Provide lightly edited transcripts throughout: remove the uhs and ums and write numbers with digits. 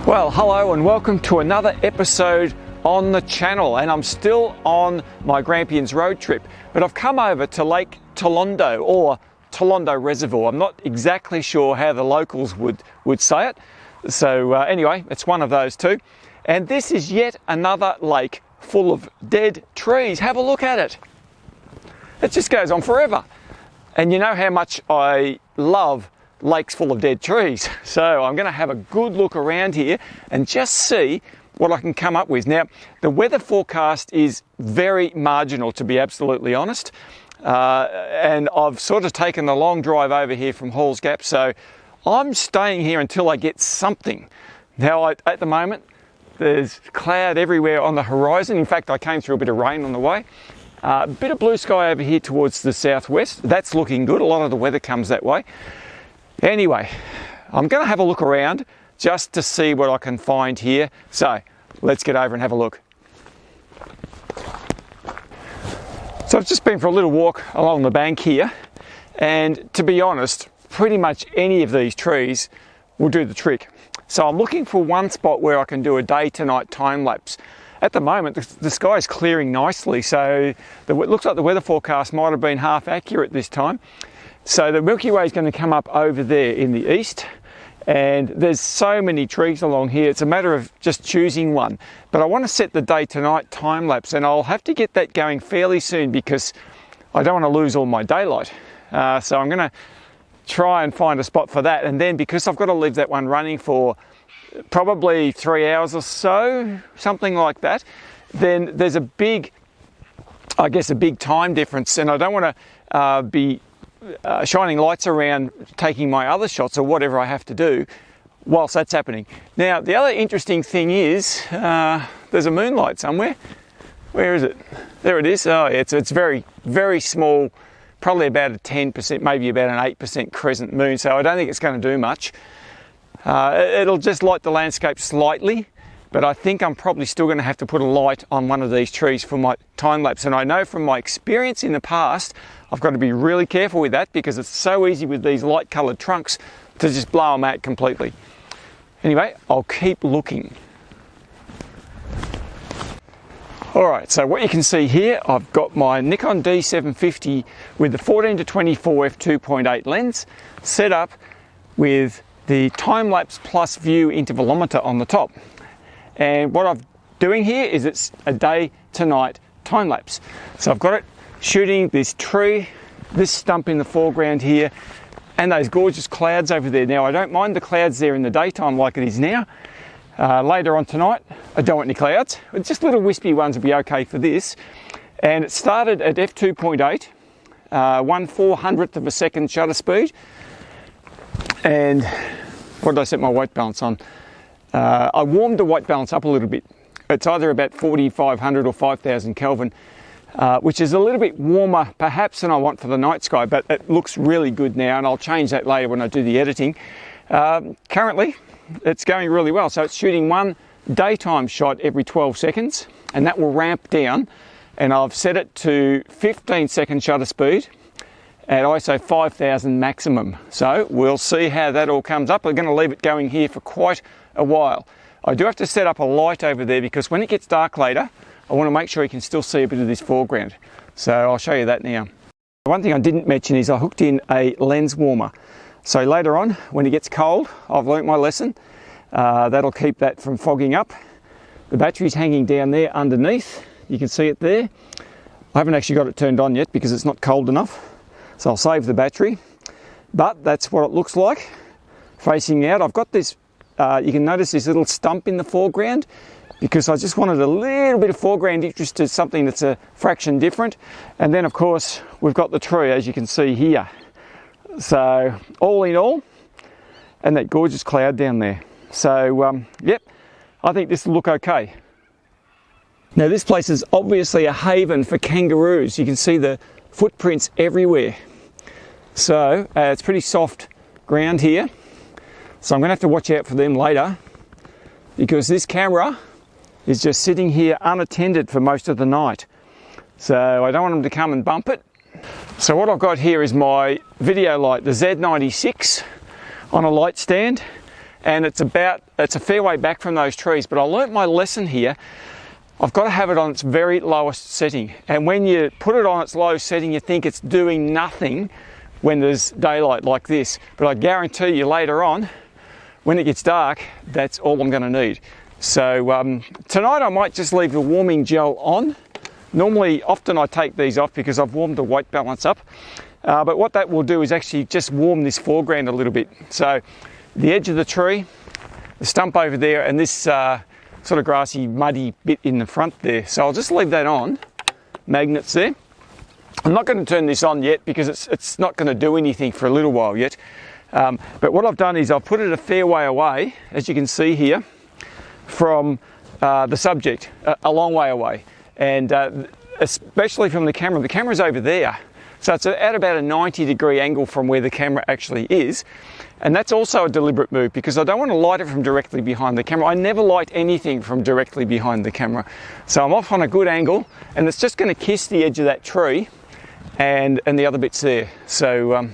Well, hello and welcome to another episode on the channel, and I'm still on my Grampians road trip, but I've come over to Lake Toolondo or Talondo Reservoir. I'm not exactly sure how the locals would say it, so anyway, it's one of those two. And this is yet another lake full of dead trees. Have a look at it. It just goes on forever. And you know how much I love lakes full of dead trees. So I'm going to have a good look around here and just see what I can come up with. Now, the weather forecast is very marginal, to be absolutely honest. And I've sort of taken the long drive over here from Halls Gap, so I'm staying here until I get something. Now, at the moment, there's cloud everywhere on the horizon. In fact, I came through a bit of rain on the way. A bit of blue sky over here towards the southwest. That's looking good. A lot of the weather comes that way. Anyway, I'm going to have a look around just to see what I can find here. So let's get over and have a look. So I've just been for a little walk along the bank here, and to be honest, pretty much any of these trees will do the trick. So I'm looking for one spot where I can do a day to night time lapse. At the moment, the sky is clearing nicely, so it looks like the weather forecast might have been half accurate this time. So the Milky Way is going to come up over there in the east, and there's so many trees along here, it's a matter of just choosing one. But I want to set the day to night time lapse, and I'll have to get that going fairly soon because I don't want to lose all my daylight. So I'm going to try and find a spot for that, and then because I've got to leave that one running for probably 3 hours or so, something like that, then there's a big time difference, and I don't want to be shining lights around taking my other shots or whatever I have to do whilst that's happening. Now, the other interesting thing is there's a moonlight somewhere. Where is it? There it is. Oh, yeah, it's very, very small, probably about a 10%, maybe about an 8% crescent moon, so I don't think it's going to do much. It'll just light the landscape slightly, but I think I'm probably still going to have to put a light on one of these trees for my time lapse. And I know from my experience in the past, I've got to be really careful with that because it's so easy with these light coloured trunks to just blow them out completely. Anyway, I'll keep looking. Alright, so what you can see here, I've got my Nikon D750 with the 14-24 f2.8 lens set up with the time-lapse plus view intervalometer on the top. And what I'm doing here is it's a day to night time lapse. So I've got it shooting this tree, this stump in the foreground here, and those gorgeous clouds over there. Now, I don't mind the clouds there in the daytime like it is now. Later on tonight, I don't want any clouds. Just little wispy ones will be okay for this. And it started at f2.8, 1/400th of a second shutter speed. And what did I set my white balance on? I warmed the white balance up a little bit. It's either about 4,500 or 5,000 Kelvin, which is a little bit warmer perhaps than I want for the night sky, but it looks really good now, and I'll change that later when I do the editing. Currently, it's going really well. So it's shooting one daytime shot every 12 seconds, and that will ramp down, and I've set it to 15-second shutter speed, at ISO 5000 maximum. So we'll see how that all comes up. We're going to leave it going here for quite a while. I do have to set up a light over there because when it gets dark later, I want to make sure you can still see a bit of this foreground. So I'll show you that now. One thing I didn't mention is I hooked in a lens warmer. So later on, when it gets cold, I've learnt my lesson. That'll keep that from fogging up. The battery's hanging down there underneath. You can see it there. I haven't actually got it turned on yet because it's not cold enough. So I'll save the battery. But that's what it looks like facing out. I've got this, you can notice this little stump in the foreground because I just wanted a little bit of foreground interest to something that's a fraction different. And then of course, we've got the tree as you can see here. So all in all, and that gorgeous cloud down there. So yep, I think this will look okay. Now this place is obviously a haven for kangaroos. You can see the footprints everywhere. So it's pretty soft ground here. So I'm going to have to watch out for them later because this camera is just sitting here unattended for most of the night. So I don't want them to come and bump it. So what I've got here is my video light, the Z96 on a light stand. And it's a fair way back from those trees, but I learnt my lesson here. I've got to have it on its very lowest setting. And when you put it on its low setting, you think it's doing nothing when there's daylight like this. But I guarantee you later on, when it gets dark, that's all I'm going to need. So tonight I might just leave the warming gel on. Normally, often I take these off because I've warmed the white balance up. But what that will do is actually just warm this foreground a little bit. So the edge of the tree, the stump over there, and this sort of grassy, muddy bit in the front there. So I'll just leave that on, magnets there. I'm not going to turn this on yet because it's not going to do anything for a little while yet. But what I've done is I've put it a fair way away, as you can see here, from the subject, a long way away. And especially from the camera. The camera's over there. So it's at about a 90-degree angle from where the camera actually is. And that's also a deliberate move because I don't want to light it from directly behind the camera. I never light anything from directly behind the camera. So I'm off on a good angle and it's just going to kiss the edge of that tree and the other bits there. So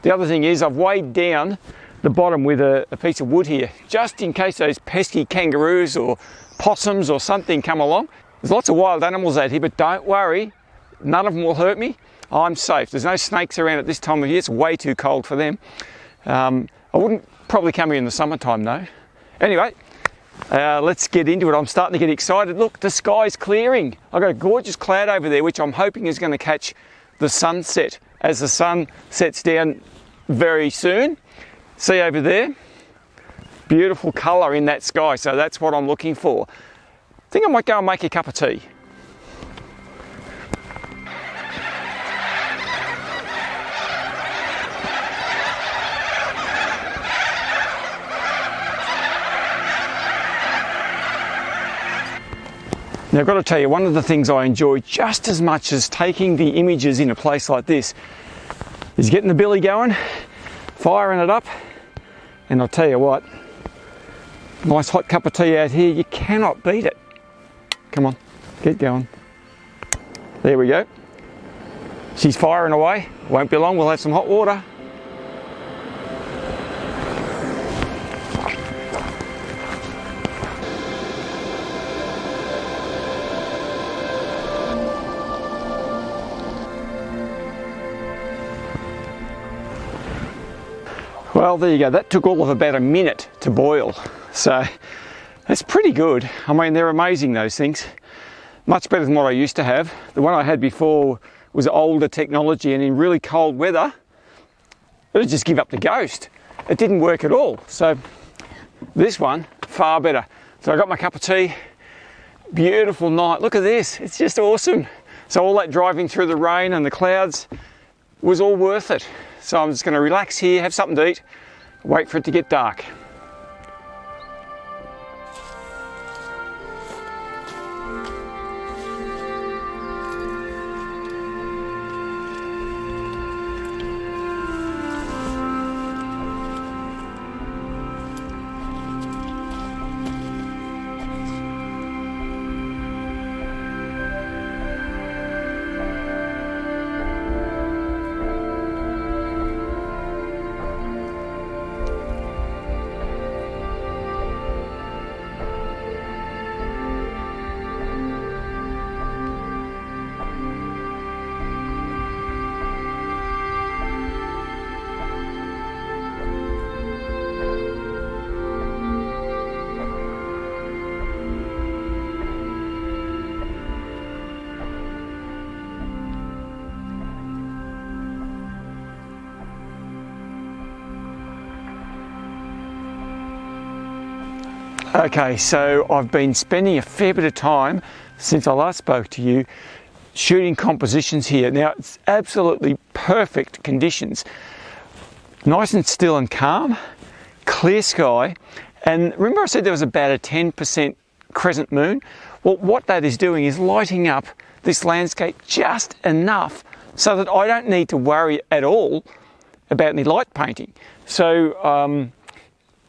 the other thing is I've weighed down the bottom with a piece of wood here, just in case those pesky kangaroos or possums or something come along. There's lots of wild animals out here, but don't worry, none of them will hurt me. I'm safe. There's no snakes around at this time of year. It's way too cold for them. I wouldn't probably come here in the summertime though. Anyway, let's get into it. I'm starting to get excited. Look, the sky's clearing. I've got a gorgeous cloud over there, which I'm hoping is going to catch the sunset as the sun sets down very soon. See over there? Beautiful colour in that sky. So that's what I'm looking for. I think I might go and make a cup of tea. Now I've got to tell you, one of the things I enjoy just as much as taking the images in a place like this is getting the billy going, firing it up, and I'll tell you what, nice hot cup of tea out here, you cannot beat it. Come on, get going. There we go. She's firing away. Won't be long, we'll have some hot water. Well, there you go. That took all of about a minute to boil. So that's pretty good. I mean, they're amazing, those things. Much better than what I used to have. The one I had before was older technology, and in really cold weather, it would just give up the ghost. It didn't work at all. So this one, far better. So I got my cup of tea. Beautiful night. Look at this. It's just awesome. So all that driving through the rain and the clouds was all worth it. So I'm just going to relax here, have something to eat, wait for it to get dark. Okay, so I've been spending a fair bit of time since I last spoke to you shooting compositions here. Now it's absolutely perfect conditions. Nice and still and calm, clear sky, and remember I said there was about a 10% crescent moon? Well, what that is doing is lighting up this landscape just enough so that I don't need to worry at all about any light painting. So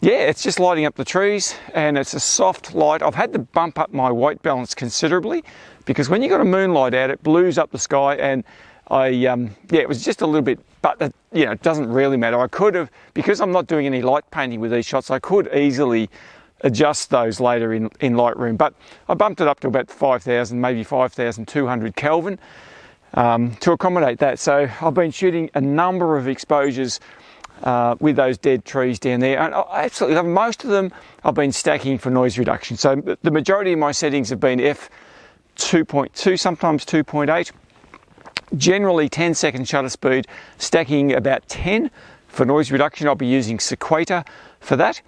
yeah, it's just lighting up the trees and it's a soft light. I've had to bump up my white balance considerably because when you've got a moonlight out, it blues up the sky, and yeah, it was just a little bit, but that, you know, it doesn't really matter. I could have, because I'm not doing any light painting with these shots, I could easily adjust those later in Lightroom, but I bumped it up to about 5,000, maybe 5,200 Kelvin to accommodate that. So I've been shooting a number of exposures with those dead trees down there, and I absolutely love them. Most of them I've been stacking for noise reduction. So the majority of my settings have been f2.2, sometimes 2.8, generally 10-second shutter speed, stacking about 10 for noise reduction. I'll be using Sequator for that.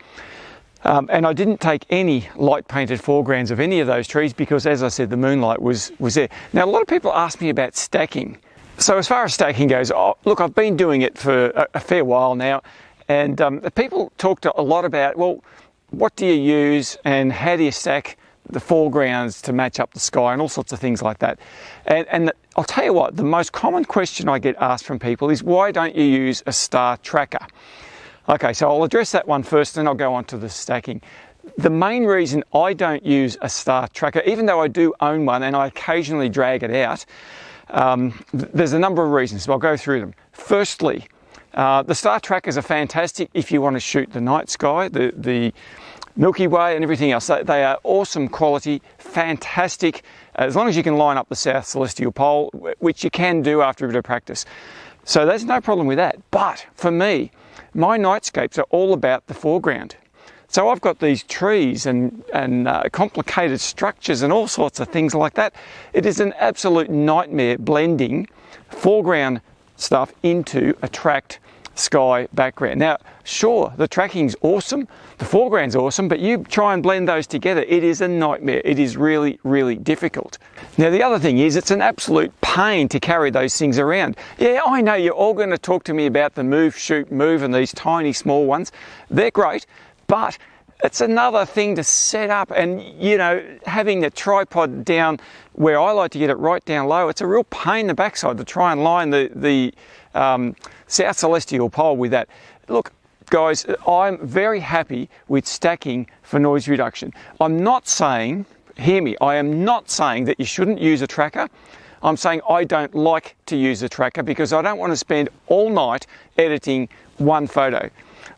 And I didn't take any light painted foregrounds of any of those trees because, as I said, the moonlight was there. Now, a lot of people ask me about stacking. So as far as stacking goes, look, I've been doing it for a fair while now, and people talk a lot about, well, what do you use and how do you stack the foregrounds to match up the sky and all sorts of things like that. And I'll tell you what, the most common question I get asked from people is, why don't you use a star tracker? Okay, so I'll address that one first, and I'll go on to the stacking. The main reason I don't use a star tracker, even though I do own one and I occasionally drag it out, there's a number of reasons, so I'll go through them. Firstly, the star trackers are fantastic if you want to shoot the night sky, the Milky Way and everything else. They are awesome quality, fantastic, as long as you can line up the South Celestial Pole, which you can do after a bit of practice. So there's no problem with that. But for me, my nightscapes are all about the foreground. So I've got these trees and complicated structures and all sorts of things like that. It is an absolute nightmare blending foreground stuff into a tracked sky background. Now, sure, the tracking's awesome, the foreground's awesome, but you try and blend those together, it is a nightmare. It is really, really difficult. Now, the other thing is, it's an absolute pain to carry those things around. Yeah, I know you're all going to talk to me about the move, shoot, move and these tiny small ones. They're great, but it's another thing to set up, and, you know, having the tripod down where I like to get it right down low, it's a real pain in the backside to try and line the South Celestial Pole with that. Look, guys, I'm very happy with stacking for noise reduction. I'm not saying, hear me, I am not saying that you shouldn't use a tracker. I'm saying I don't like to use a tracker because I don't want to spend all night editing one photo.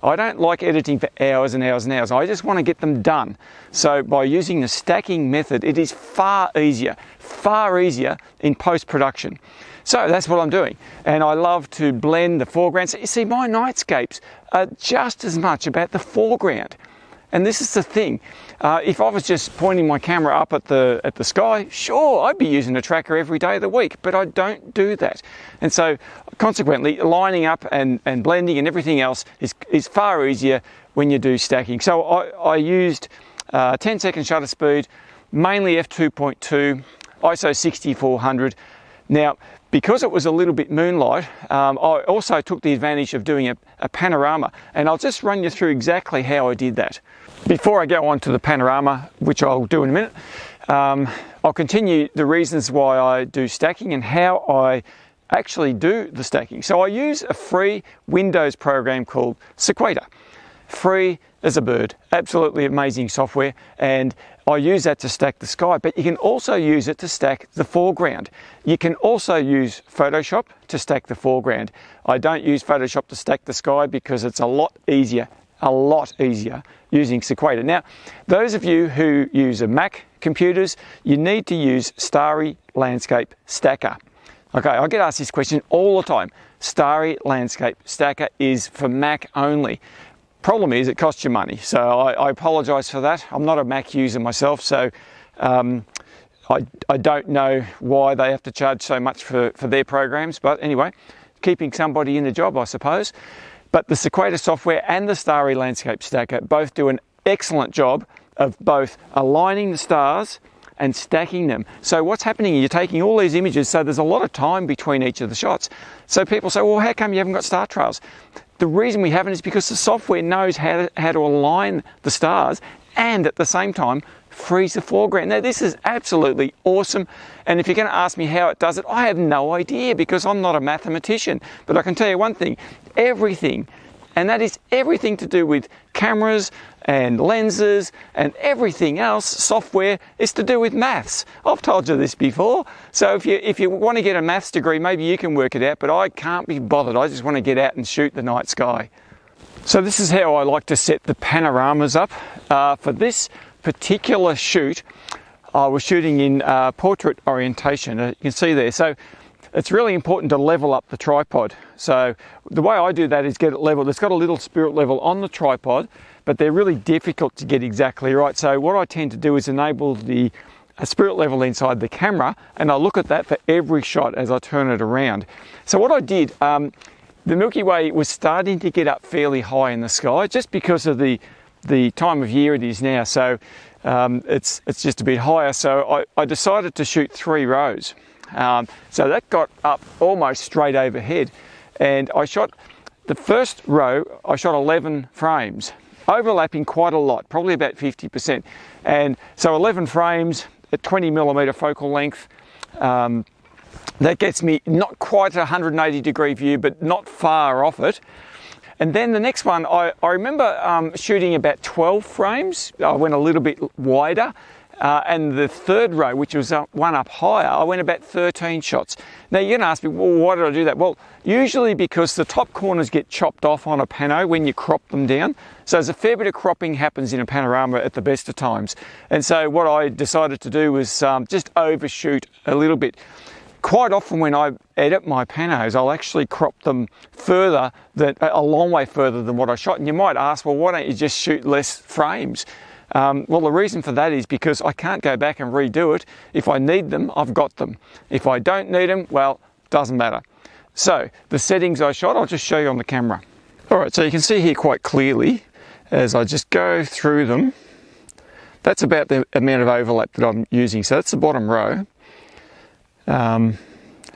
I don't like editing for hours and hours and hours. I just want to get them done. So by using the stacking method, it is far easier in post-production. So that's what I'm doing. And I love to blend the foregrounds. You see, my nightscapes are just as much about the foreground. And this is the thing. If I was just pointing my camera up at the sky, sure, I'd be using a tracker every day of the week, but I don't do that. And so consequently, lining up and blending and everything else is far easier when you do stacking. So I used 10-second shutter speed, mainly f2.2, ISO 6400. Now, because it was a little bit moonlight, I also took the advantage of doing a panorama, and I'll just run you through exactly how I did that. Before I go on to the panorama, which I'll do in a minute, I'll continue the reasons why I do stacking and how I actually do the stacking. So I use a free Windows program called Sequator. Free as a bird, absolutely amazing software, and I use that to stack the sky, but you can also use it to stack the foreground. You can also use Photoshop to stack the foreground. I don't use Photoshop to stack the sky because it's a lot easier using Sequator. Now, those of you who use a Mac computers, you need to use Starry Landscape Stacker. Okay, I get asked this question all the time. Starry Landscape Stacker is for Mac only. Problem is, it costs you money, so I apologise for that. I'm not a Mac user myself, so I don't know why they have to charge so much for their programs, but anyway, keeping somebody in the job, I suppose. But the Sequator software and the Starry Landscape Stacker both do an excellent job of both aligning the stars and stacking them. So what's happening, you're taking all these images, so there's a lot of time between each of the shots. So people say, well, how come you haven't got star trails? The reason we haven't is because the software knows how to align the stars and at the same time freeze the foreground. Now this is absolutely awesome, and if you're going to ask me how it does it, I have no idea because I'm not a mathematician. But I can tell you one thing, everything, and that is everything to do with cameras and lenses and everything else, software, is to do with maths. I've told you this before. So if you want to get a maths degree, maybe you can work it out, but I can't be bothered. I just want to get out and shoot the night sky. So this is how I like to set the panoramas up. For this particular shoot, I was shooting in portrait orientation. You can see there. So it's really important to level up the tripod. So the way I do that is get it level. It's got a little spirit level on the tripod, but they're really difficult to get exactly right. So what I tend to do is enable the spirit level inside the camera, and I look at that for every shot as I turn it around. So what I did, the Milky Way was starting to get up fairly high in the sky just because of the time of year it is now. So it's just a bit higher. So I decided to shoot 3 rows. So that got up almost straight overhead, and I shot the first row, I shot 11 frames, overlapping quite a lot, probably about 50%. And so 11 frames at 20mm focal length, that gets me not quite a 180 degree view, but not far off it. And then the next one, I remember shooting about 12 frames. I went a little bit wider. And the third row, which was one up higher, I went about 13 shots. Now you're going to ask me, well, why did I do that? Well, usually because the top corners get chopped off on a pano when you crop them down. So there's a fair bit of cropping happens in a panorama at the best of times. And so what I decided to do was just overshoot a little bit. Quite often when I edit my panos, I'll actually crop them further, a long way further than what I shot. And you might ask, well, why don't you just shoot less frames? Well, the reason for that is because I can't go back and redo it. If I need them, I've got them. If I don't need them, well, doesn't matter. So the settings I shot, I'll just show you on the camera. All right, so you can see here quite clearly as I just go through them. That's about the amount of overlap that I'm using. So that's the bottom row. And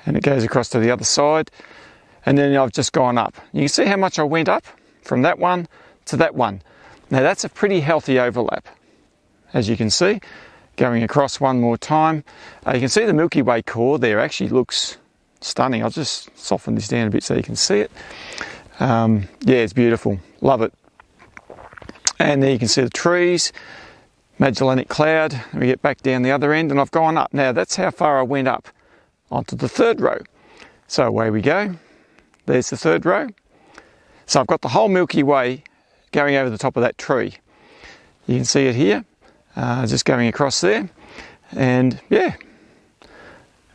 it goes across to the other side. And then I've just gone up. You can see how much I went up from that one to that one. Now that's a pretty healthy overlap, as you can see. Going across one more time. You can see the Milky Way core there actually looks stunning. I'll just soften this down a bit so you can see it. Yeah, it's beautiful. Love it. And there you can see the trees, Magellanic Cloud. And we get back down the other end and I've gone up. Now that's how far I went up onto the third row. So away we go. There's the third row. So I've got the whole Milky Way going over the top of that tree. You can see it here, just going across there. And yeah,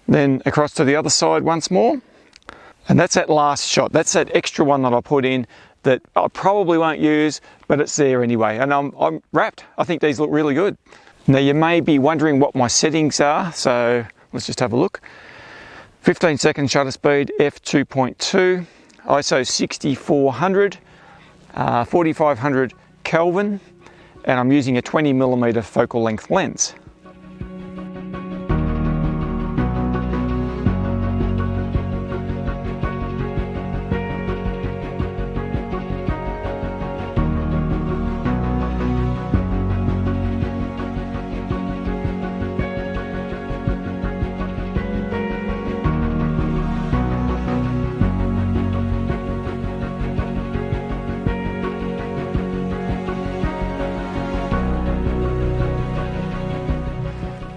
then across to the other side once more. And that's that last shot. That's that extra one that I put in that I probably won't use, but it's there anyway. And I'm wrapped. I think these look really good. Now you may be wondering what my settings are, so let's just have a look. 15-second shutter speed, f2.2, ISO 6400, 4500 Kelvin, and I'm using a 20mm focal length lens.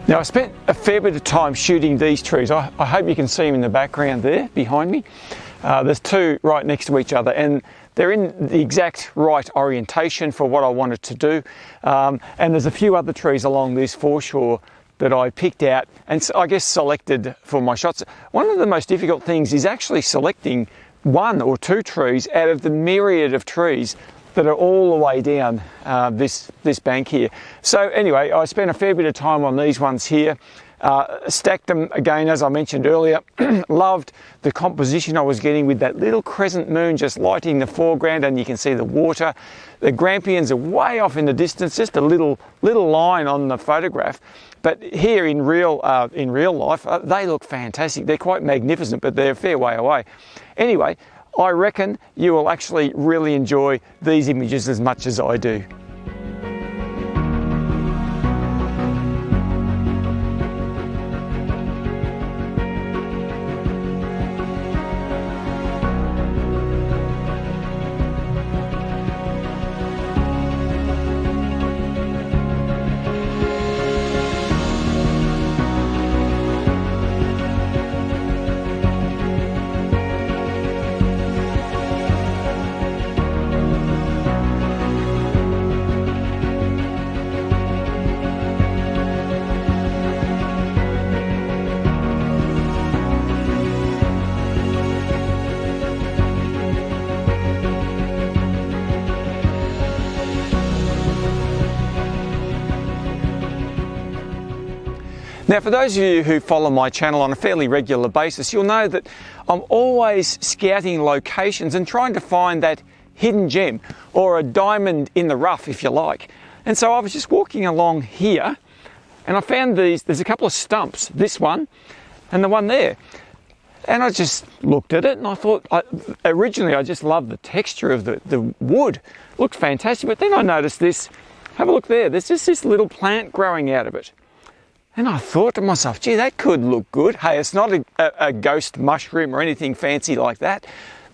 Now I spent a fair bit of time shooting these trees. I hope you can see them in the background there behind me. There's two right next to each other and they're in the exact right orientation for what I wanted to do. And there's a few other trees along this foreshore that I picked out and I guess selected for my shots. One of the most difficult things is actually selecting one or two trees out of the myriad of trees that are all the way down this bank here. So anyway, I spent a fair bit of time on these ones here. Stacked them again, as I mentioned earlier. Loved the composition I was getting with that little crescent moon just lighting the foreground, and you can see the water. The Grampians are way off in the distance, just a little line on the photograph. But here in real life, they look fantastic. They're quite magnificent, but they're a fair way away. Anyway, I reckon you will actually really enjoy these images as much as I do. Now, for those of you who follow my channel on a fairly regular basis, you'll know that I'm always scouting locations and trying to find that hidden gem, or a diamond in the rough, if you like. And so I was just walking along here and I found there's a couple of stumps, this one and the one there. And I just looked at it and I thought, originally I just loved the texture of the wood. It looked fantastic, but then I noticed this. Have a look there, there's just this little plant growing out of it. And I thought to myself, gee, that could look good. Hey, it's not a ghost mushroom or anything fancy like that,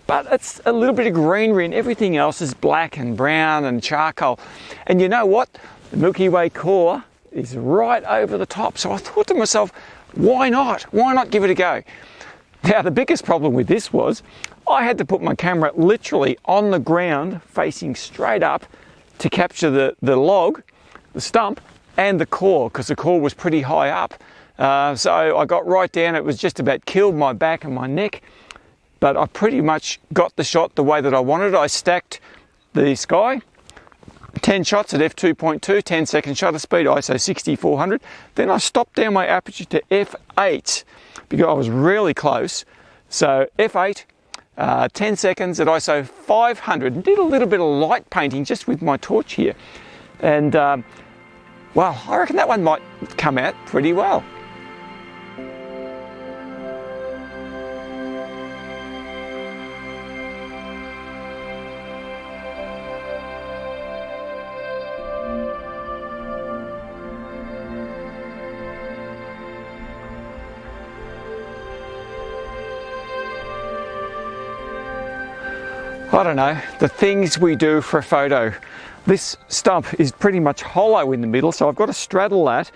but it's a little bit of greenery and everything else is black and brown and charcoal. And you know what? The Milky Way core is right over the top. So I thought to myself, why not? Why not give it a go? Now, the biggest problem with this was I had to put my camera literally on the ground facing straight up to capture the log, the stump, and the core, because the core was pretty high up. So I got right down, it was just about killed my back and my neck, but I pretty much got the shot the way that I wanted. I stacked the sky, 10 shots at f2.2, 10-second shutter speed, ISO 6400. Then I stopped down my aperture to f8 because I was really close. So f8, 10 seconds at ISO 500, and did a little bit of light painting just with my torch here. And well, I reckon that one might come out pretty well. I don't know, the things we do for a photo. This stump is pretty much hollow in the middle, so I've got to straddle that,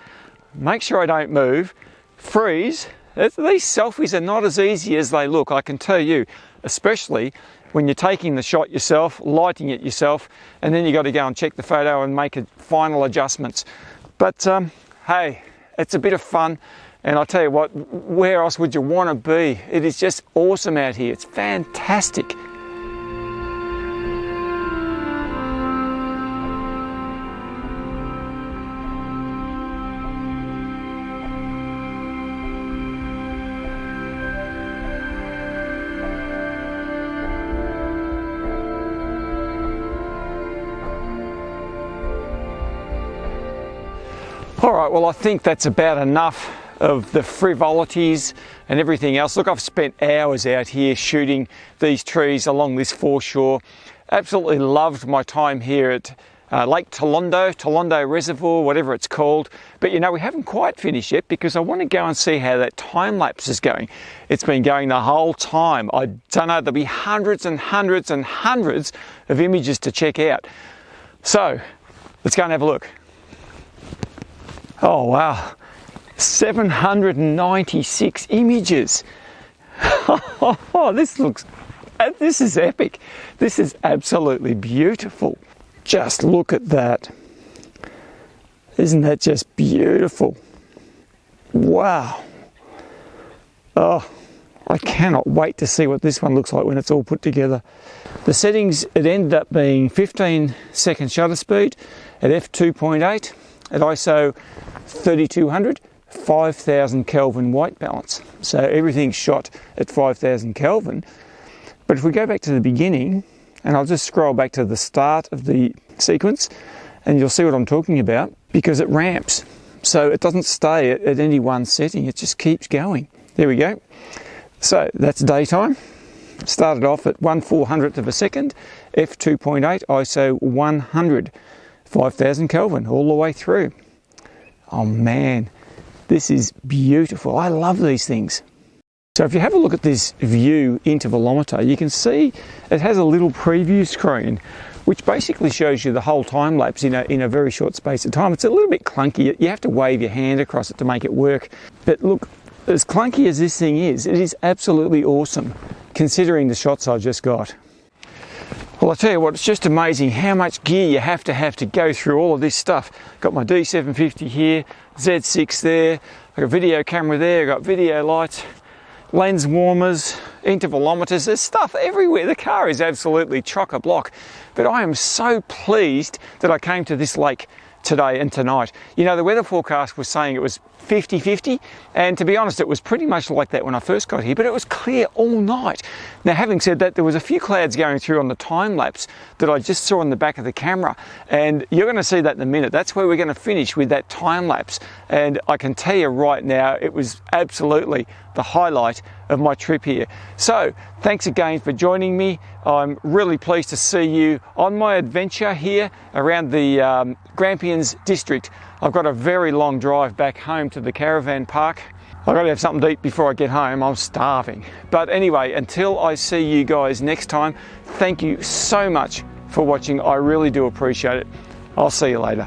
make sure I don't move, freeze. These selfies are not as easy as they look, I can tell you, especially when you're taking the shot yourself, lighting it yourself, and then you got to go and check the photo and make final adjustments. But hey, it's a bit of fun, and I'll tell you what, where else would you want to be? It is just awesome out here, it's fantastic. All right, well, I think that's about enough of the frivolities and everything else. Look, I've spent hours out here shooting these trees along this foreshore. Absolutely loved my time here at Lake Talondo Reservoir, whatever it's called. But you know, we haven't quite finished yet because I want to go and see how that time-lapse is going. It's been going the whole time. I don't know, there'll be hundreds and hundreds and hundreds of images to check out. So, let's go and have a look. Oh wow, 796 images. Oh, this is epic. This is absolutely beautiful. Just look at that. Isn't that just beautiful? Wow. Oh, I cannot wait to see what this one looks like when it's all put together. The settings, it ended up being 15-second shutter speed at f2.8 at ISO 3200, 5,000 Kelvin white balance. So everything's shot at 5,000 Kelvin. But if we go back to the beginning, and I'll just scroll back to the start of the sequence, and you'll see what I'm talking about, because it ramps. So it doesn't stay at any one setting, it just keeps going. There we go. So that's daytime. Started off at 1/400th of a second, f2.8, ISO 100, 5,000 Kelvin all the way through. Oh man, this is beautiful. I love these things. So if you have a look at this view intervalometer, you can see it has a little preview screen, which basically shows you the whole time lapse in a very short space of time. It's a little bit clunky. You have to wave your hand across it to make it work. But look, as clunky as this thing is, it is absolutely awesome, considering the shots I just got. Well, I tell you what, it's just amazing how much gear you have to go through all of this stuff. Got my D750 here, Z6 there, I've got a video camera there, I've got video lights, lens warmers, intervalometers, there's stuff everywhere. The car is absolutely chock-a-block. But I am so pleased that I came to this lake today and tonight. You know, the weather forecast was saying it was 50-50, and to be honest, it was pretty much like that when I first got here, but it was clear all night. Now, having said that, there was a few clouds going through on the time lapse that I just saw on the back of the camera, and you're going to see that in a minute. That's where we're going to finish with that time lapse, and I can tell you right now, it was absolutely the highlight of my trip here. So, thanks again for joining me. I'm really pleased to see you on my adventure here around the Grampians district. I've got a very long drive back home to the caravan park. I've got to have something to eat before I get home. I'm starving. But anyway, until I see you guys next time, thank you so much for watching. I really do appreciate it. I'll see you later.